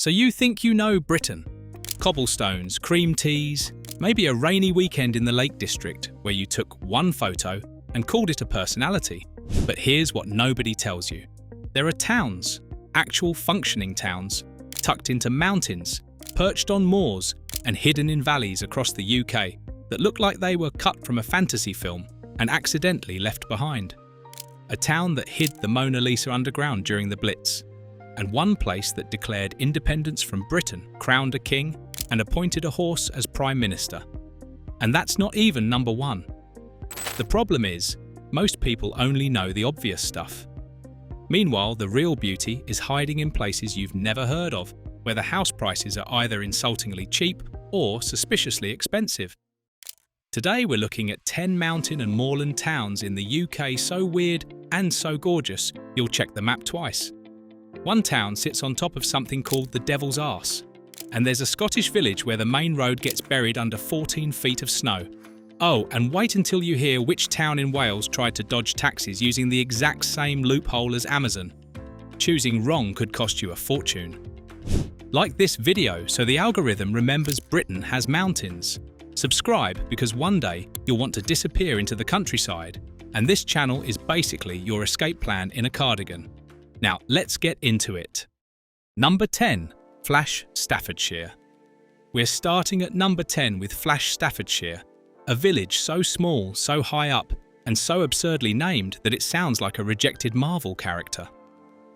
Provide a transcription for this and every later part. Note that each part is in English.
So you think you know Britain? Cobblestones, cream teas, maybe a rainy weekend in the Lake District where you took one photo and called it a personality. But here's what nobody tells you. There are towns, actual functioning towns, tucked into mountains, perched on moors and hidden in valleys across the UK that look like they were cut from a fantasy film and accidentally left behind. A town that hid the Mona Lisa underground during the Blitz, and one place that declared independence from Britain, crowned a king, and appointed a horse as Prime Minister. And that's not even number one. The problem is, most people only know the obvious stuff. Meanwhile, the real beauty is hiding in places you've never heard of, where the house prices are either insultingly cheap or suspiciously expensive. Today we're looking at 10 mountain and moorland towns in the UK so weird and so gorgeous you'll check the map twice. One town sits on top of something called the Devil's Arse, and there's a Scottish village where the main road gets buried under 14 feet of snow. Oh, and wait until you hear which town in Wales tried to dodge taxes using the exact same loophole as Amazon. Choosing wrong could cost you a fortune. Like this video so the algorithm remembers Britain has mountains. Subscribe because one day you'll want to disappear into the countryside, and this channel is basically your escape plan in a cardigan. Now let's get into it. Number 10. Flash, Staffordshire. We're starting at number 10 with Flash, Staffordshire, a village so small, so high up, and so absurdly named that it sounds like a rejected Marvel character.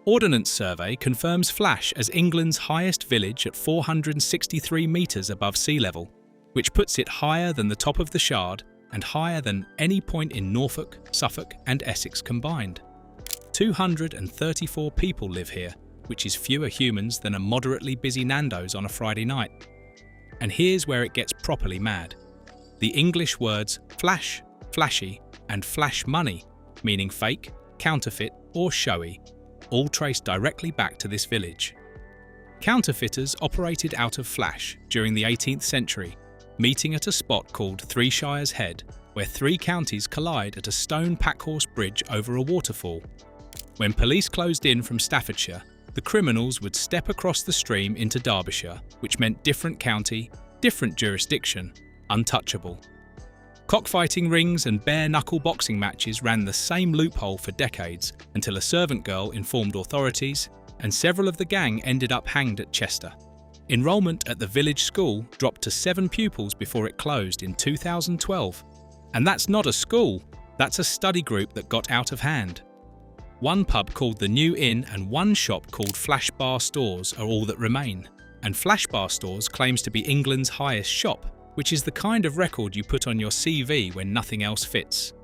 Ordnance Survey confirms Flash as England's highest village at 463 metres above sea level, which puts it higher than the top of the Shard and higher than any point in Norfolk, Suffolk and Essex combined. 234 people live here, which is fewer humans than a moderately busy Nando's on a Friday night. And here's where it gets properly mad. The English words flash, flashy and flash money, meaning fake, counterfeit or showy, all trace directly back to this village. Counterfeiters operated out of Flash during the 18th century, meeting at a spot called Three Shires Head, where three counties collide at a stone packhorse bridge over a waterfall. When police closed in from Staffordshire, the criminals would step across the stream into Derbyshire, which meant different county, different jurisdiction, untouchable. Cockfighting rings and bare-knuckle boxing matches ran the same loophole for decades until a servant girl informed authorities, and several of the gang ended up hanged at Chester. Enrolment at the village school dropped to 7 pupils before it closed in 2012. And that's not a school, that's a study group that got out of hand. One pub called the New Inn and one shop called Flash Bar Stores are all that remain. And Flash Bar Stores claims to be England's highest shop, which is the kind of record you put on your CV when nothing else fits.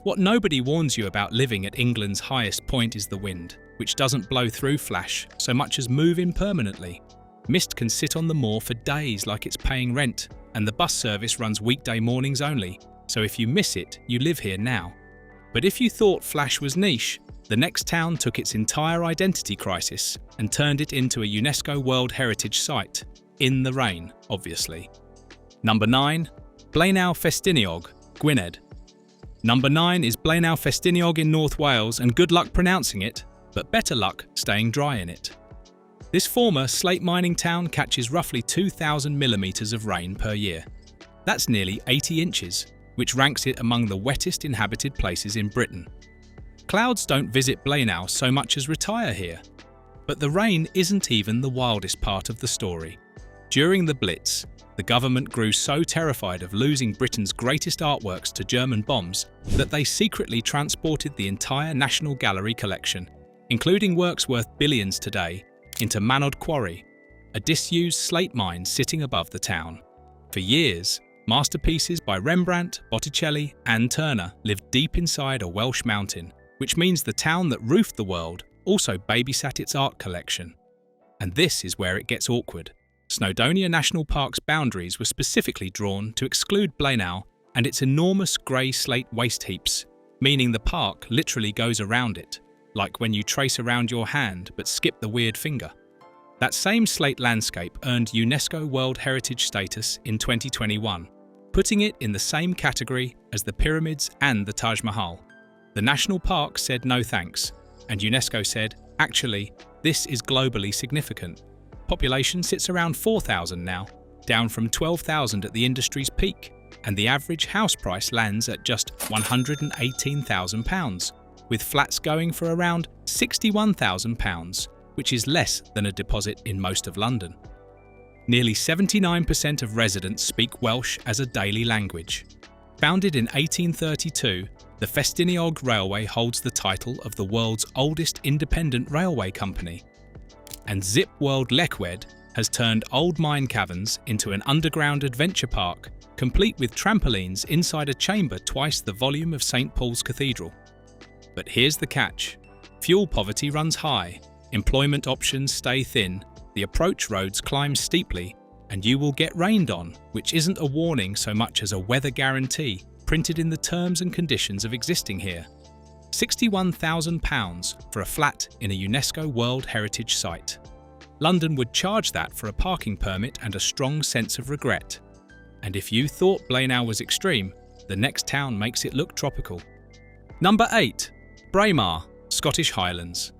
What nobody warns you about living at England's highest point is the wind, which doesn't blow through Flash so much as move in permanently. Mist can sit on the moor for days like it's paying rent, and the bus service runs weekday mornings only, so if you miss it, you live here now. But if you thought Flash was niche, the next town took its entire identity crisis and turned it into a UNESCO World Heritage Site. In the rain, obviously. Number 9. Blaenau Ffestiniog, Gwynedd. Number 9 is Blaenau Ffestiniog in North Wales, and good luck pronouncing it, but better luck staying dry in it. This former slate mining town catches roughly 2,000 millimetres of rain per year. That's nearly 80 inches, which ranks it among the wettest inhabited places in Britain. Clouds don't visit Blaenau so much as retire here. But the rain isn't even the wildest part of the story. During the Blitz, the government grew so terrified of losing Britain's greatest artworks to German bombs that they secretly transported the entire National Gallery collection, including works worth billions today, into Manod Quarry, a disused slate mine sitting above the town. For years, masterpieces by Rembrandt, Botticelli and Turner lived deep inside a Welsh mountain, which means the town that roofed the world also babysat its art collection. And this is where it gets awkward. Snowdonia National Park's boundaries were specifically drawn to exclude Blaenau and its enormous grey slate waste heaps, meaning the park literally goes around it, like when you trace around your hand but skip the weird finger. That same slate landscape earned UNESCO World Heritage status in 2021, putting it in the same category as the pyramids and the Taj Mahal. The national park said no thanks, and UNESCO said, actually, this is globally significant. Population sits around 4,000 now, down from 12,000 at the industry's peak, and the average house price lands at just £118,000, with flats going for around £61,000, which is less than a deposit in most of London. Nearly 79% of residents speak Welsh as a daily language. Founded in 1832, the Ffestiniog Railway holds the title of the world's oldest independent railway company. And Zip World Gwynedd has turned old mine caverns into an underground adventure park, complete with trampolines inside a chamber twice the volume of St. Paul's Cathedral. But here's the catch. Fuel poverty runs high, employment options stay thin, the approach roads climb steeply, and you will get rained on, which isn't a warning so much as a weather guarantee printed in the terms and conditions of existing here. £61,000 for a flat in a UNESCO World Heritage site. London would charge that for a parking permit and a strong sense of regret. And if you thought Blaenau was extreme, the next town makes it look tropical. Number 8. Braemar, Scottish Highlands.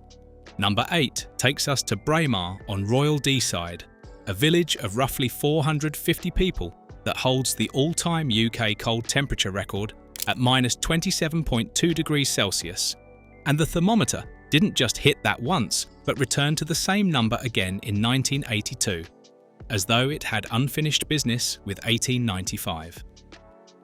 Number 8 takes us to Braemar on Royal Deeside, a village of roughly 450 people that holds the all-time UK cold temperature record at -27.2 degrees Celsius. And the thermometer didn't just hit that once, but returned to the same number again in 1982, as though it had unfinished business with 1895.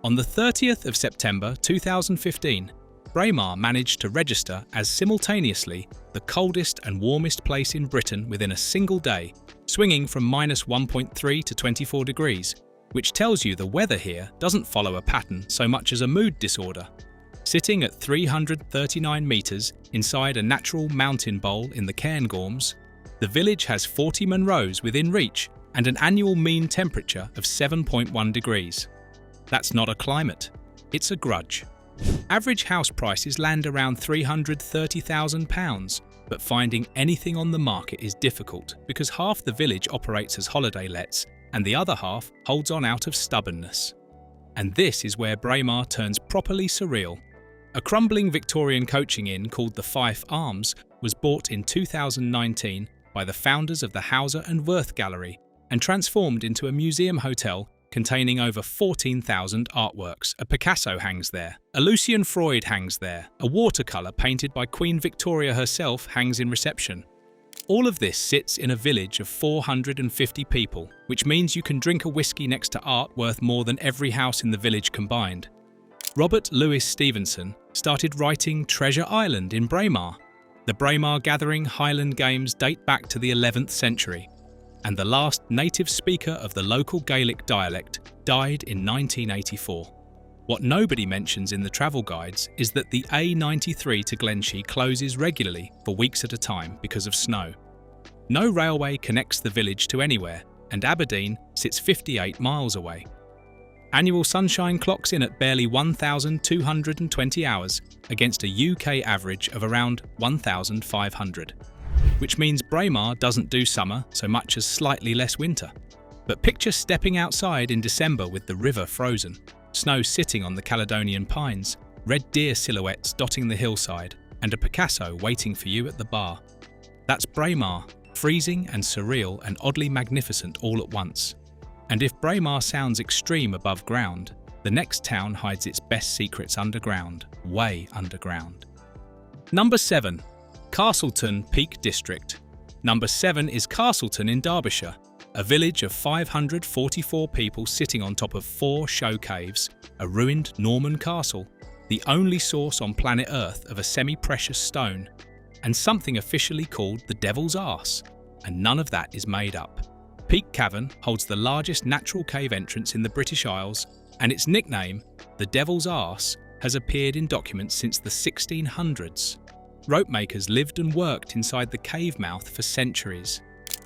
On the 30th of September 2015, Braemar managed to register as simultaneously the coldest and warmest place in Britain within a single day, swinging from -1.3 to 24 degrees, which tells you the weather here doesn't follow a pattern so much as a mood disorder. Sitting at 339 metres inside a natural mountain bowl in the Cairngorms, the village has 40 Munros within reach and an annual mean temperature of 7.1 degrees. That's not a climate, it's a grudge. Average house prices land around £330,000, but finding anything on the market is difficult because half the village operates as holiday lets and the other half holds on out of stubbornness. And this is where Braemar turns properly surreal. A crumbling Victorian coaching inn called the Fife Arms was bought in 2019 by the founders of the Hauser and Wirth Gallery and transformed into a museum hotel containing over 14,000 artworks. A Picasso hangs there, a Lucian Freud hangs there, a watercolour painted by Queen Victoria herself hangs in reception. All of this sits in a village of 450 people, which means you can drink a whiskey next to art worth more than every house in the village combined. Robert Louis Stevenson started writing Treasure Island in Braemar. The Braemar Gathering Highland Games date back to the 11th century, and the last native speaker of the local Gaelic dialect died in 1984. What nobody mentions in the travel guides is that the A93 to Glenshee closes regularly for weeks at a time because of snow. No railway connects the village to anywhere, and Aberdeen sits 58 miles away. Annual sunshine clocks in at barely 1,220 hours against a UK average of around 1,500. Which means Braemar doesn't do summer so much as slightly less winter. But picture stepping outside in December with the river frozen, snow sitting on the Caledonian pines, red deer silhouettes dotting the hillside, and a Picasso waiting for you at the bar. That's Braemar, freezing and surreal and oddly magnificent all at once. And if Braemar sounds extreme above ground, the next town hides its best secrets underground, way underground. Number 7. Castleton Peak District. Number 7 is Castleton in Derbyshire, a village of 544 people sitting on top of 4 show caves, a ruined Norman castle, the only source on planet Earth of a semi-precious stone, and something officially called the Devil's Arse, and none of that is made up. Peak Cavern holds the largest natural cave entrance in the British Isles, and its nickname, the Devil's Arse, has appeared in documents since the 1600s. Rope makers lived and worked inside the cave mouth for centuries.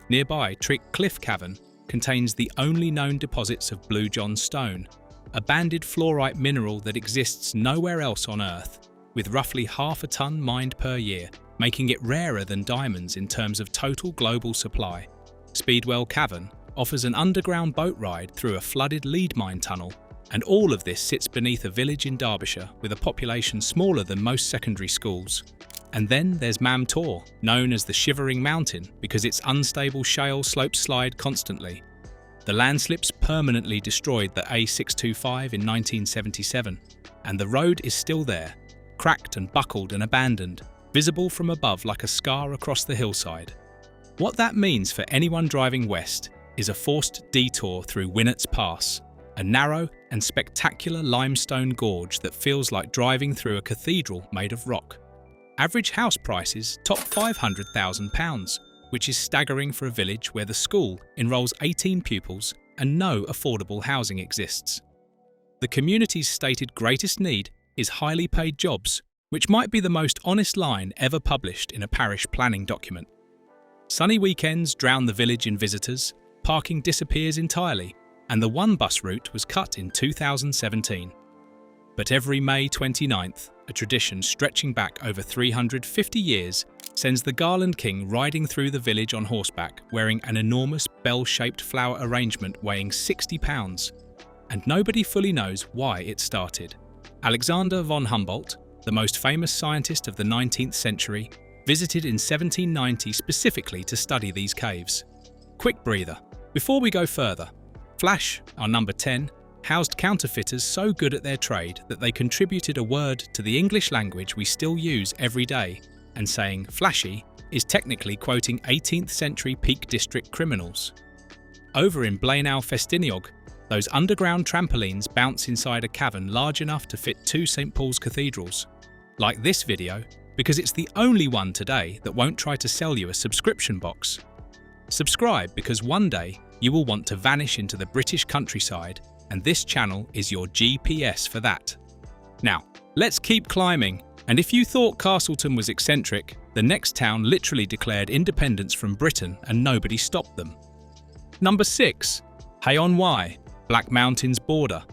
Nearby, Trick Cliff Cavern contains the only known deposits of Blue John stone, a banded fluorite mineral that exists nowhere else on Earth, with roughly half a tonne mined per year, making it rarer than diamonds in terms of total global supply. Speedwell Cavern offers an underground boat ride through a flooded lead mine tunnel, and all of this sits beneath a village in Derbyshire with a population smaller than most secondary schools. And then there's Mam Tor, known as the Shivering Mountain because its unstable shale slopes slide constantly. The landslips permanently destroyed the A625 in 1977, and the road is still there, cracked and buckled and abandoned, visible from above like a scar across the hillside. What that means for anyone driving west is a forced detour through Gwynedd Pass, a narrow and spectacular limestone gorge that feels like driving through a cathedral made of rock. Average house prices top £500,000, which is staggering for a village where the school enrolls 18 pupils and no affordable housing exists. The community's stated greatest need is highly paid jobs, which might be the most honest line ever published in a parish planning document. Sunny weekends drown the village in visitors, parking disappears entirely, and the one bus route was cut in 2017. But every May 29th, a tradition stretching back over 350 years, sends the Garland King riding through the village on horseback wearing an enormous bell-shaped flower arrangement weighing 60 pounds. And nobody fully knows why it started. Alexander von Humboldt, the most famous scientist of the 19th century, visited in 1790 specifically to study these caves. Quick breather. Before we go further, Flash, our number 10, housed counterfeiters so good at their trade that they contributed a word to the English language we still use every day, and saying flashy is technically quoting 18th century Peak District criminals. Over in Blaenau Ffestiniog, those underground trampolines bounce inside a cavern large enough to fit 2 St. Paul's cathedrals. Like this video, because it's the only one today that won't try to sell you a subscription box. Subscribe because one day you will want to vanish into the British countryside, and this channel is your GPS for that. Now, let's keep climbing, and if you thought Castleton was eccentric, the next town literally declared independence from Britain and nobody stopped them. Number 6. Hay-on-Wye, Black Mountain's border.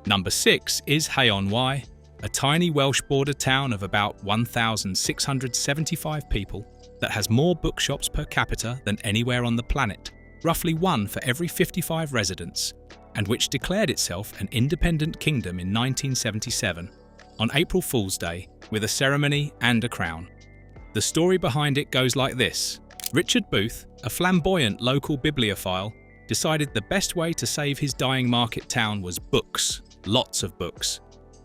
Number 6 is Hay-on-Wye, a tiny Welsh border town of about 1,675 people that has more bookshops per capita than anywhere on the planet, roughly 1 for every 55 residents, and which declared itself an independent kingdom in 1977, on April Fool's Day, with a ceremony and a crown. The story behind it goes like this. Richard Booth, a flamboyant local bibliophile, decided the best way to save his dying market town was books, lots of books.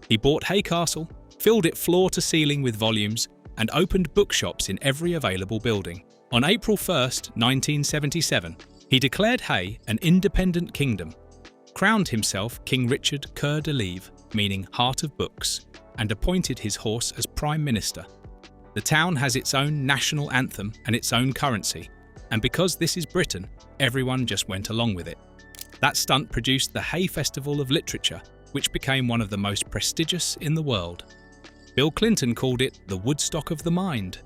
He bought Hay Castle, filled it floor to ceiling with volumes, and opened bookshops in every available building. On April 1st, 1977, he declared Hay an independent kingdom, crowned himself King Richard Cœur de Liv, meaning Heart of Books, and appointed his horse as Prime Minister. The town has its own national anthem and its own currency, and because this is Britain, everyone just went along with it. That stunt produced the Hay Festival of Literature, which became one of the most prestigious in the world. Bill Clinton called it the Woodstock of the Mind.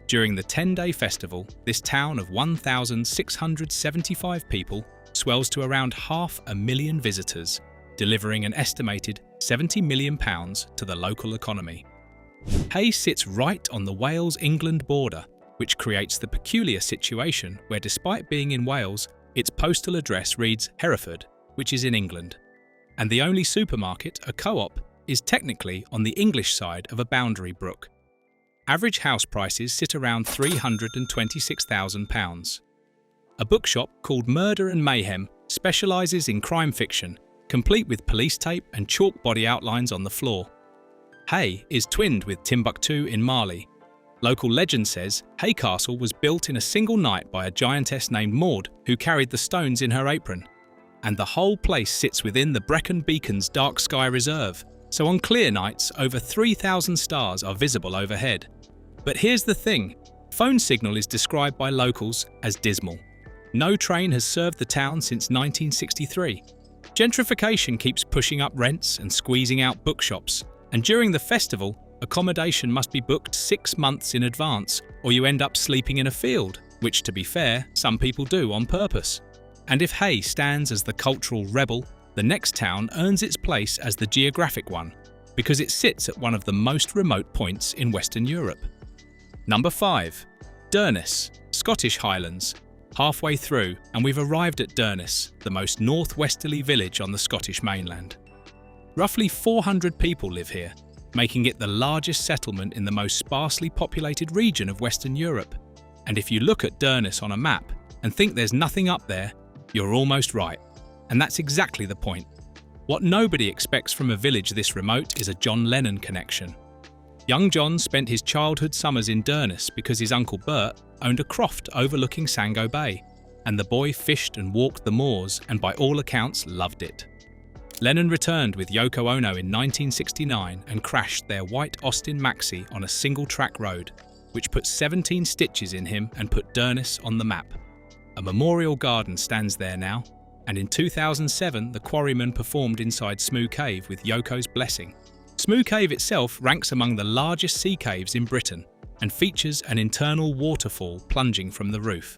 During the 10-day festival, this town of 1,675 people swells to around 500,000 visitors, delivering an estimated £70 million to the local economy. Hay sits right on the Wales-England border, which creates the peculiar situation where, despite being in Wales, its postal address reads Hereford, which is in England. And the only supermarket, a co-op, is technically on the English side of a boundary brook. Average house prices sit around £326,000. A bookshop called Murder and Mayhem specialises in crime fiction, complete with police tape and chalk body outlines on the floor. Hay is twinned with Timbuktu in Mali. Local legend says Hay Castle was built in a single night by a giantess named Maud who carried the stones in her apron. And the whole place sits within the Brecon Beacon's Dark Sky Reserve, so on clear nights over 3,000 stars are visible overhead. But here's the thing, phone signal is described by locals as dismal. No train has served the town since 1963. Gentrification keeps pushing up rents and squeezing out bookshops, and during the festival, accommodation must be booked 6 months in advance, or you end up sleeping in a field, which, to be fair, some people do on purpose. And if Hay stands as the cultural rebel, the next town earns its place as the geographic one, because it sits at one of the most remote points in Western Europe. Number 5. Durness, Scottish Highlands. Halfway through, and we've arrived at Durness, the most north-westerly village on the Scottish mainland. Roughly 400 people live here, making it the largest settlement in the most sparsely populated region of Western Europe. And if you look at Durness on a map and think there's nothing up there, you're almost right. And that's exactly the point. What nobody expects from a village this remote is a John Lennon connection. Young John spent his childhood summers in Durness because his uncle Bert owned a croft overlooking Sango Bay, and the boy fished and walked the moors and by all accounts loved it. Lennon returned with Yoko Ono in 1969 and crashed their white Austin Maxi on a single-track road, which put 17 stitches in him and put Durness on the map. A memorial garden stands there now, and in 2007 the quarryman performed inside Smoo Cave with Yoko's blessing. Smoo Cave itself ranks among the largest sea caves in Britain and features an internal waterfall plunging from the roof.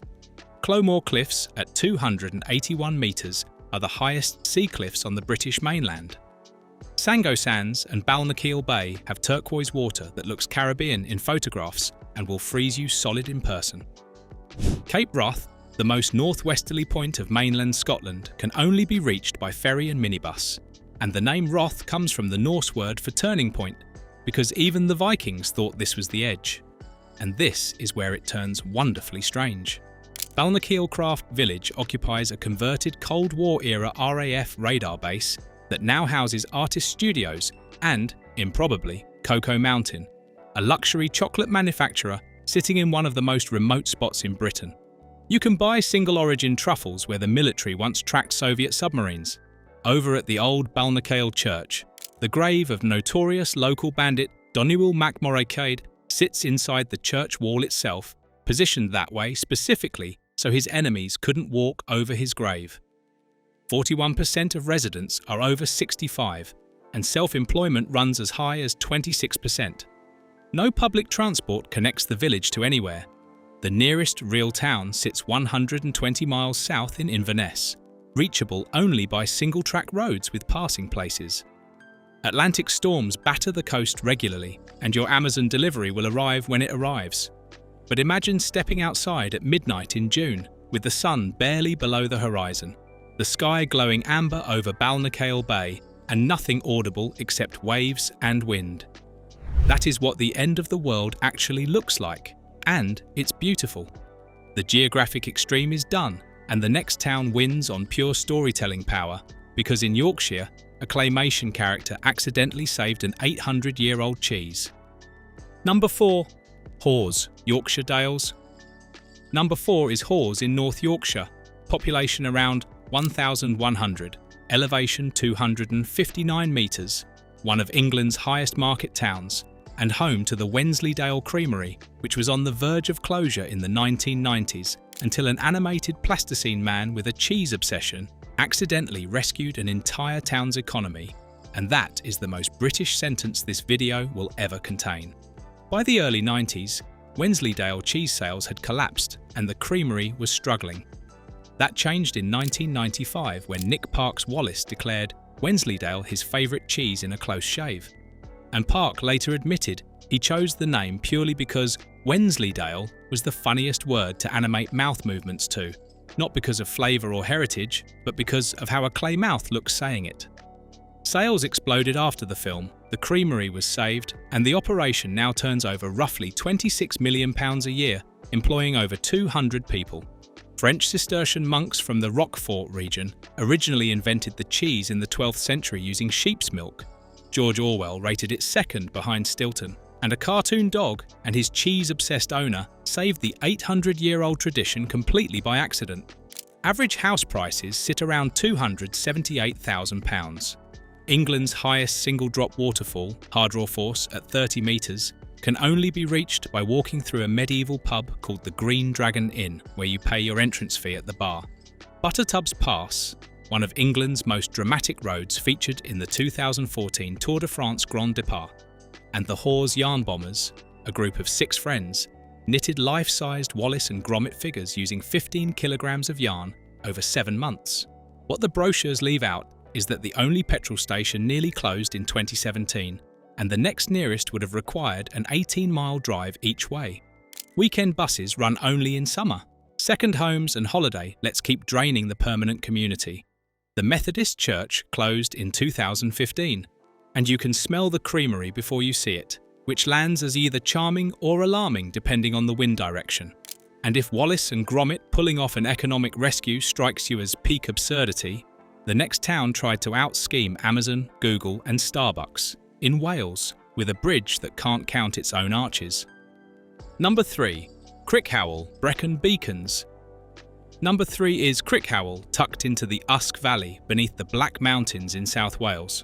Clomore Cliffs at 281 metres are the highest sea cliffs on the British mainland. Sango Sands and Balnakeil Bay have turquoise water that looks Caribbean in photographs and will freeze you solid in person. Cape Wrath, the most northwesterly point of mainland Scotland, can only be reached by ferry and minibus, and the name Roth comes from the Norse word for turning point, because even the Vikings thought this was the edge. And this is where it turns wonderfully strange. Balnakeil Craft Village occupies a converted Cold War-era RAF radar base that now houses artist studios and, improbably, Cocoa Mountain, a luxury chocolate manufacturer sitting in one of the most remote spots in Britain. You can buy single-origin truffles where the military once tracked Soviet submarines. Over at the old Balnakeil Church, the grave of notorious local bandit Doniwil Mac Moray sits inside the church wall itself, positioned that way specifically so his enemies couldn't walk over his grave. 41% of residents are over 65, and self-employment runs as high as 26%. No public transport connects the village to anywhere. The nearest real town sits 120 miles south in Inverness, reachable only by single-track roads with passing places. Atlantic storms batter the coast regularly, and your Amazon delivery will arrive when it arrives. But imagine stepping outside at midnight in June, with the sun barely below the horizon, the sky glowing amber over Balnakeil Bay, and nothing audible except waves and wind. That is what the end of the world actually looks like, and it's beautiful. The geographic extreme is done, and the next town wins on pure storytelling power, because in Yorkshire, a claymation character accidentally saved an 800-year-old cheese. Number 4. Hawes, Yorkshire Dales. Number 4 is Hawes in North Yorkshire, population around 1,100, elevation 259 metres, one of England's highest market towns, and home to the Wensleydale Creamery, which was on the verge of closure in the 1990s until an animated plasticine man with a cheese obsession accidentally rescued an entire town's economy, and that is the most British sentence this video will ever contain. By the early 90s, Wensleydale cheese sales had collapsed and the creamery was struggling. That changed in 1995 when Nick Parks Wallace declared Wensleydale his favourite cheese in a close shave. And Park later admitted he chose the name purely because Wensleydale was the funniest word to animate mouth movements to, not because of flavour or heritage, but because of how a clay mouth looks saying it. Sales exploded after the film, the creamery was saved, and the operation now turns over roughly £26 million a year, employing over 200 people. French Cistercian monks from the Roquefort region originally invented the cheese in the 12th century using sheep's milk. George Orwell rated it second behind Stilton, and a cartoon dog and his cheese-obsessed owner saved the 800-year-old tradition completely by accident. Average house prices sit around £278,000. England's highest single-drop waterfall, Hardrawforce, at 30 metres, can only be reached by walking through a medieval pub called the Green Dragon Inn, where you pay your entrance fee at the bar. Buttertub's Pass, one of England's most dramatic roads, featured in the 2014 Tour de France Grand Départ, and the Hawes Yarn Bombers, a group of 6 friends, knitted life-sized Wallace and Gromit figures using 15 kilograms of yarn over 7 months. What the brochures leave out is that the only petrol station nearly closed in 2017, and the next nearest would have required an 18-mile drive each way. Weekend buses run only in summer. Second homes and holiday lets keep draining the permanent community. The Methodist Church closed in 2015, and you can smell the creamery before you see it, which lands as either charming or alarming depending on the wind direction. And if Wallace and Gromit pulling off an economic rescue strikes you as peak absurdity, the next town tried to out-scheme Amazon, Google and Starbucks in Wales with a bridge that can't count its own arches. Number 3. Crickhowell, Brecon Beacons. Number 3 is Crickhowell, tucked into the Usk Valley beneath the Black Mountains in South Wales.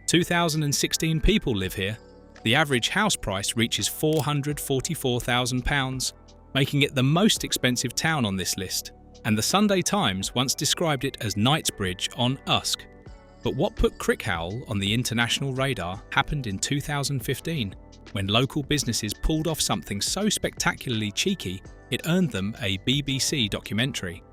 2,016 people live here. The average house price reaches £444,000, making it the most expensive town on this list, and the Sunday Times once described it as Knightsbridge on Usk. But what put Crickhowell on the international radar happened in 2015, when local businesses pulled off something so spectacularly cheeky it earned them a BBC documentary.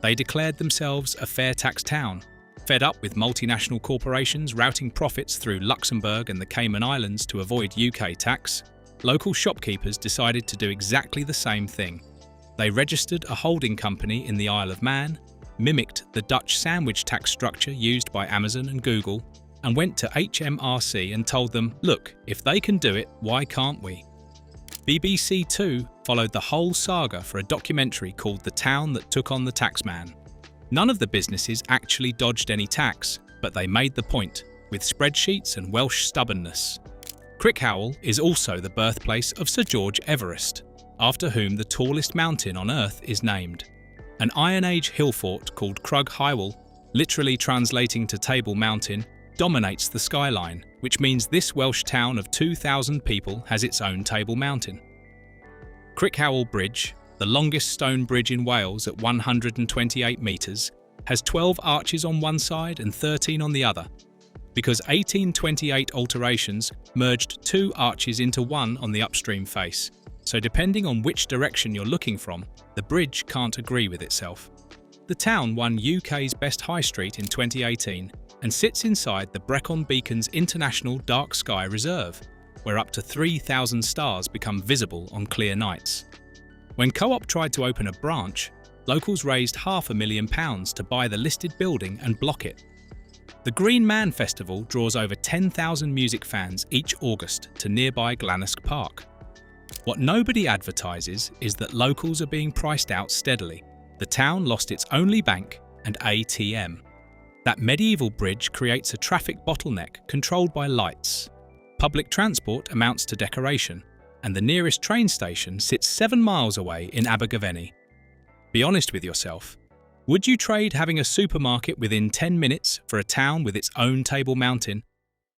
They declared themselves a fair tax town. Fed up with multinational corporations routing profits through Luxembourg and the Cayman Islands to avoid UK tax, local shopkeepers decided to do exactly the same thing. They registered a holding company in the Isle of Man, mimicked the Dutch sandwich tax structure used by Amazon and Google, and went to HMRC and told them, look, if they can do it, why can't we? BBC Two followed the whole saga for a documentary called The Town That Took on the Taxman. None of the businesses actually dodged any tax, but they made the point, with spreadsheets and Welsh stubbornness. Crickhowell is also the birthplace of Sir George Everest, after whom the tallest mountain on Earth is named. An Iron Age hill fort called Crickhowell, literally translating to Table Mountain, dominates the skyline, which means this Welsh town of 2,000 people has its own Table Mountain. Crickhowell Bridge, the longest stone bridge in Wales at 128 metres, has 12 arches on one side and 13 on the other, because 1828 alterations merged 2 arches into one on the upstream face. So depending on which direction you're looking from, the bridge can't agree with itself. The town won UK's Best High Street in 2018 and sits inside the Brecon Beacons International Dark Sky Reserve, where up to 3,000 stars become visible on clear nights. When Co-op tried to open a branch, locals raised £500,000 to buy the listed building and block it. The Green Man Festival draws over 10,000 music fans each August to nearby Glanasc Park. What nobody advertises is that locals are being priced out steadily. The town lost its only bank and ATM. That medieval bridge creates a traffic bottleneck controlled by lights. Public transport amounts to decoration, and the nearest train station sits 7 miles away in Abergavenny. Be honest with yourself. Would you trade having a supermarket within 10 minutes for a town with its own Table Mountain,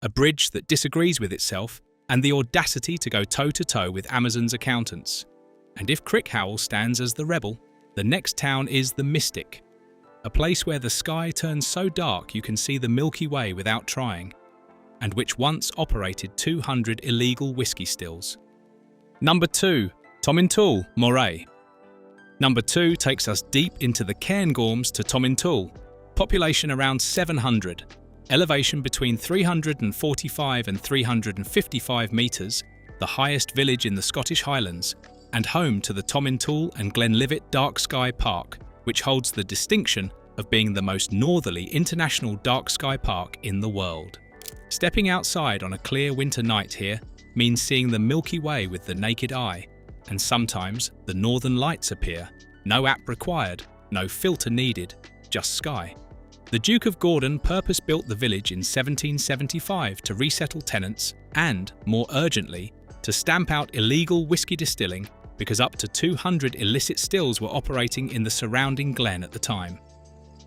a bridge that disagrees with itself, and the audacity to go toe-to-toe with Amazon's accountants? And if Crickhowell stands as the rebel, the next town is the Mystic, a place where the sky turns so dark you can see the Milky Way without trying, and which once operated 200 illegal whiskey stills. Number 2. Tomintoul, Moray. Number 2 takes us deep into the Cairngorms to Tomintoul, population around 700, elevation between 345 and 355 metres, the highest village in the Scottish Highlands, and home to the Tomintoul and Glenlivet Dark Sky Park, which holds the distinction of being the most northerly international dark sky park in the world. Stepping outside on a clear winter night here means seeing the Milky Way with the naked eye, and sometimes the northern lights appear. No app required, no filter needed, just sky. The Duke of Gordon purpose-built the village in 1775 to resettle tenants and, more urgently, to stamp out illegal whiskey distilling because up to 200 illicit stills were operating in the surrounding glen at the time.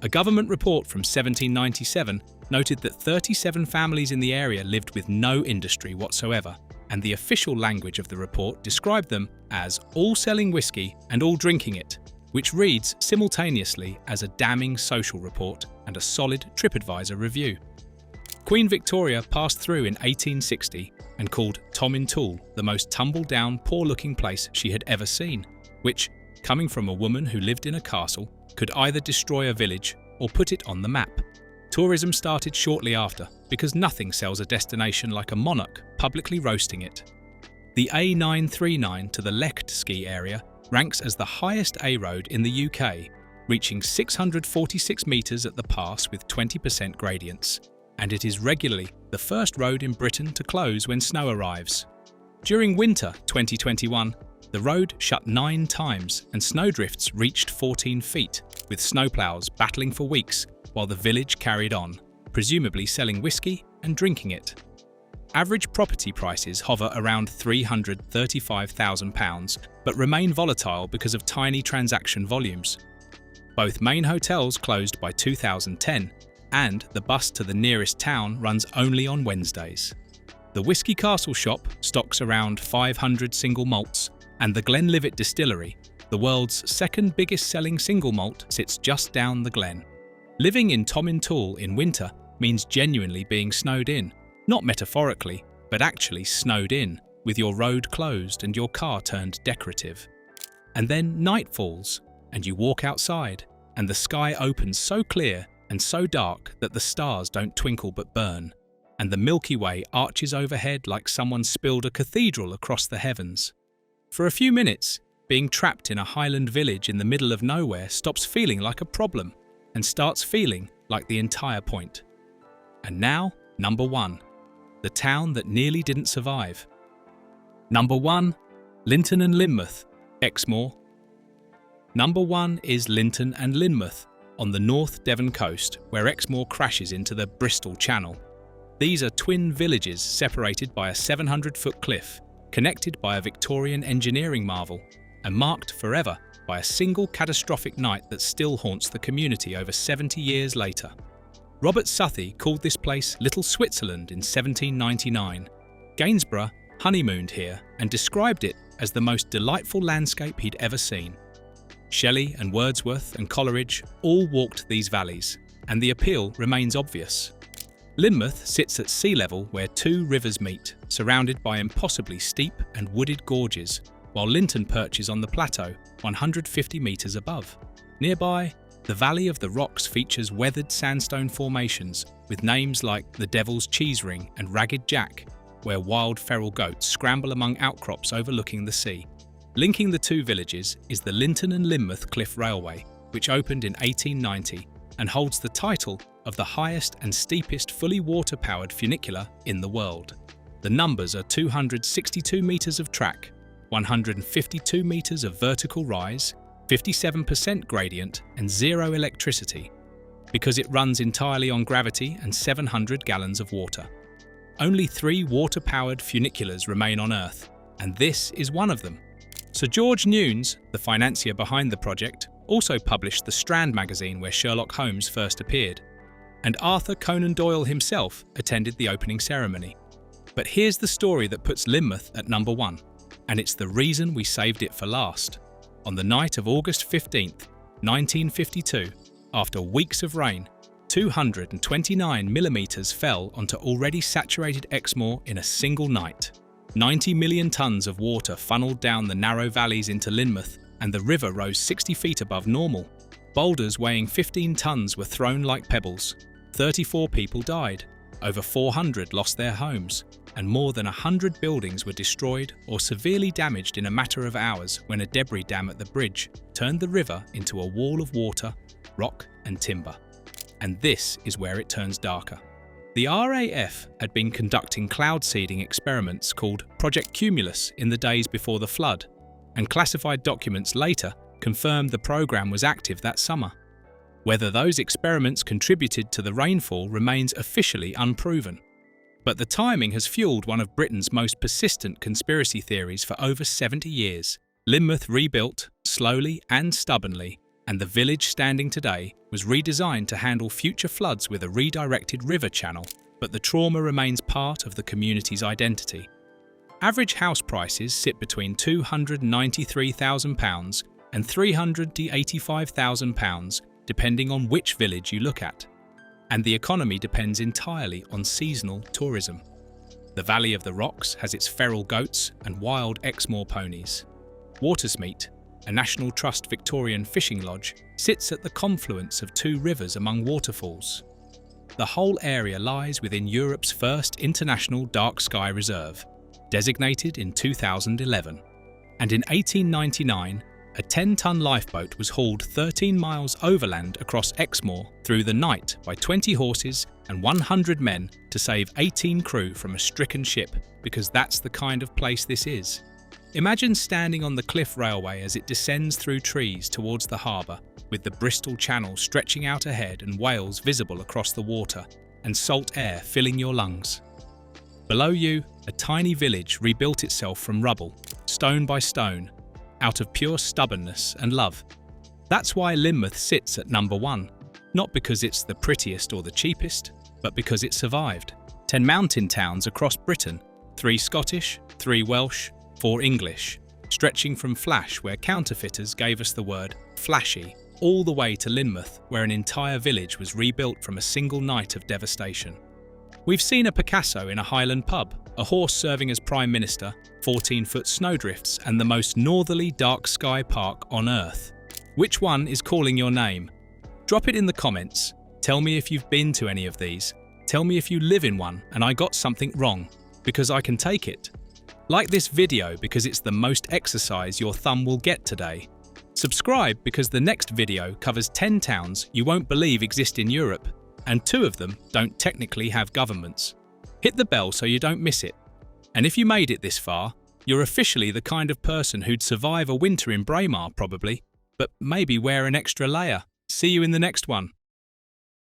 A government report from 1797 noted that 37 families in the area lived with no industry whatsoever, and the official language of the report described them as all selling whiskey and all drinking it, which reads simultaneously as a damning social report and a solid TripAdvisor review. Queen Victoria passed through in 1860 and called Tomintoul the most tumble-down, poor-looking place she had ever seen, which, coming from a woman who lived in a castle, could either destroy a village or put it on the map. Tourism started shortly after, because nothing sells a destination like a monarch publicly roasting it. The A939 to the Lecht ski area ranks as the highest A road in the UK, reaching 646 metres at the pass with 20% gradients, and it is regularly the the first road in Britain to close when snow arrives. During winter 2021, the road shut 9 times and snowdrifts reached 14 feet, with snowplows battling for weeks while the village carried on, presumably selling whiskey and drinking it. Average property prices hover around £335,000, but remain volatile because of tiny transaction volumes. Both main hotels closed by 2010, and the bus to the nearest town runs only on Wednesdays. The Whisky Castle shop stocks around 500 single malts, and the Glenlivet distillery, the world's second biggest selling single malt, sits just down the glen. Living in Tomintoul in winter means genuinely being snowed in, not metaphorically, but actually snowed in, with your road closed and your car turned decorative. And then night falls, and you walk outside, and the sky opens so clear and so dark that the stars don't twinkle but burn, and the Milky Way arches overhead like someone spilled a cathedral across the heavens. For a few minutes, being trapped in a Highland village in the middle of nowhere stops feeling like a problem and starts feeling like the entire point. And now, number 1. The town that nearly didn't survive. Number 1. Lynton and Lynmouth, Exmoor. Number 1 is Lynton and Lynmouth, on the North Devon coast, where Exmoor crashes into the Bristol Channel. These are twin villages separated by a 700-foot cliff, connected by a Victorian engineering marvel, and marked forever by a single catastrophic night that still haunts the community over 70 years later. Robert Southey called this place Little Switzerland in 1799. Gainsborough honeymooned here and described it as the most delightful landscape he'd ever seen. Shelley and Wordsworth and Coleridge all walked these valleys, and the appeal remains obvious. Lynmouth sits at sea level where 2 rivers meet, surrounded by impossibly steep and wooded gorges, while Lynton perches on the plateau 150 metres above. Nearby, the Valley of the Rocks features weathered sandstone formations with names like the Devil's Cheese Ring and Ragged Jack, where wild feral goats scramble among outcrops overlooking the sea. Linking the 2 villages is the Lynton and Lynmouth Cliff Railway, which opened in 1890 and holds the title of the highest and steepest fully water-powered funicular in the world. The numbers are 262 metres of track, 152 metres of vertical rise, 57% gradient and 0 electricity, because it runs entirely on gravity and 700 gallons of water. Only 3 water-powered funiculars remain on Earth, and this is one of them. Sir George Newnes, the financier behind the project, also published the Strand magazine where Sherlock Holmes first appeared, and Arthur Conan Doyle himself attended the opening ceremony. But here's the story that puts Lynmouth at number 1, and it's the reason we saved it for last. On the night of August 15th, 1952, after weeks of rain, 229 millimetres fell onto already saturated Exmoor in a single night. 90 million tonnes of water funneled down the narrow valleys into Lynmouth, and the river rose 60 feet above normal. Boulders weighing 15 tonnes were thrown like pebbles. 34 people died, over 400 lost their homes, and more than 100 buildings were destroyed or severely damaged in a matter of hours when a debris dam at the bridge turned the river into a wall of water, rock and timber. And this is where it turns darker. The RAF had been conducting cloud seeding experiments called Project Cumulus in the days before the flood, and classified documents later confirmed the programme was active that summer. Whether those experiments contributed to the rainfall remains officially unproven. But the timing has fueled one of Britain's most persistent conspiracy theories for over 70 years. Lynmouth rebuilt, slowly and stubbornly, and the village standing today was redesigned to handle future floods with a redirected river channel, but the trauma remains part of the community's identity. Average house prices sit between £293,000 and £385,000, depending on which village you look at. And the economy depends entirely on seasonal tourism. The Valley of the Rocks has its feral goats and wild Exmoor ponies. Watersmeet, a National Trust Victorian fishing lodge, sits at the confluence of 2 rivers among waterfalls. The whole area lies within Europe's first international dark sky reserve, designated in 2011. And in 1899, a 10-ton lifeboat was hauled 13 miles overland across Exmoor through the night by 20 horses and 100 men to save 18 crew from a stricken ship, because that's the kind of place this is. Imagine standing on the cliff railway as it descends through trees towards the harbour, with the Bristol Channel stretching out ahead and Wales visible across the water, and salt air filling your lungs. Below you, a tiny village rebuilt itself from rubble, stone by stone, out of pure stubbornness and love. That's why Lynmouth sits at number 1, not because it's the prettiest or the cheapest, but because it survived. 10 mountain towns across Britain, 3 Scottish, 3 Welsh, 4 English, stretching from Flash, where counterfeiters gave us the word flashy, all the way to Lynmouth, where an entire village was rebuilt from a single night of devastation. We've seen a Picasso in a Highland pub, a horse serving as Prime Minister, 14-foot snowdrifts, and the most northerly dark sky park on Earth. Which one is calling your name? Drop it in the comments. Tell me if you've been to any of these. Tell me if you live in one and I got something wrong, because I can take it. Like this video because it's the most exercise your thumb will get today. Subscribe because the next video covers 10 towns you won't believe exist in Europe, and 2 of them don't technically have governments. Hit the bell so you don't miss it. And if you made it this far, you're officially the kind of person who'd survive a winter in Braemar probably, but maybe wear an extra layer. See you in the next one.